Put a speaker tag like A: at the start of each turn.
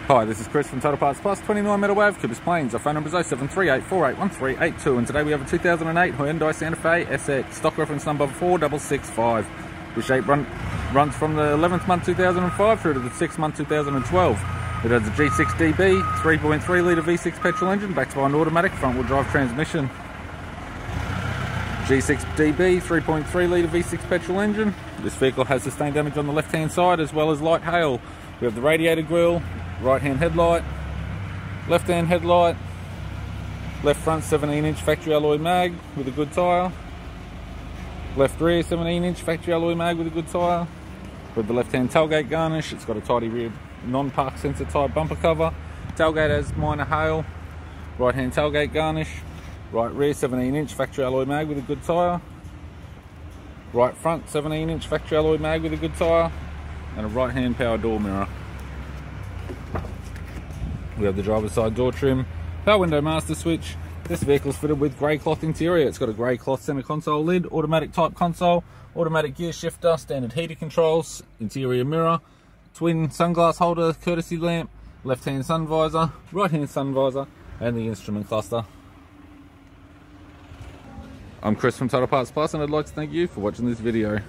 A: Hi, this is Chris from Total Parts Plus, 29 Meadow Ave, Coopers Plains. Our phone number is 0738481382, and today we have a 2008 Hyundai Santa Fe SE, stock reference number 4665. The shape runs from the 11th month 2005 through to the 6th month 2012. It has a G6DB 3.3 litre V6 petrol engine backed by an automatic front-wheel drive transmission. G6DB 3.3 litre V6 petrol engine. This vehicle has sustained damage on the left-hand side as well as light hail. We have the radiator grille, right-hand headlight, left-hand headlight, left front 17-inch factory alloy mag with a good tyre, left rear 17-inch factory alloy mag with a good tyre. With the left-hand tailgate garnish, it's got a tidy rear non-park sensor type bumper cover. Tailgate has minor hail, right-hand tailgate garnish, right rear 17-inch factory alloy mag with a good tyre, right front 17-inch factory alloy mag with a good tyre, and a right-hand power door mirror. We have the driver's side door trim, power window master switch. This vehicle is fitted with grey cloth interior. It's got a grey cloth centre console lid, automatic type console, automatic gear shifter, standard heater controls, interior mirror, twin sunglass holder, courtesy lamp, left-hand sun visor, right-hand sun visor, and the instrument cluster. I'm Chris from Total Parts Plus, and I'd like to thank you for watching this video.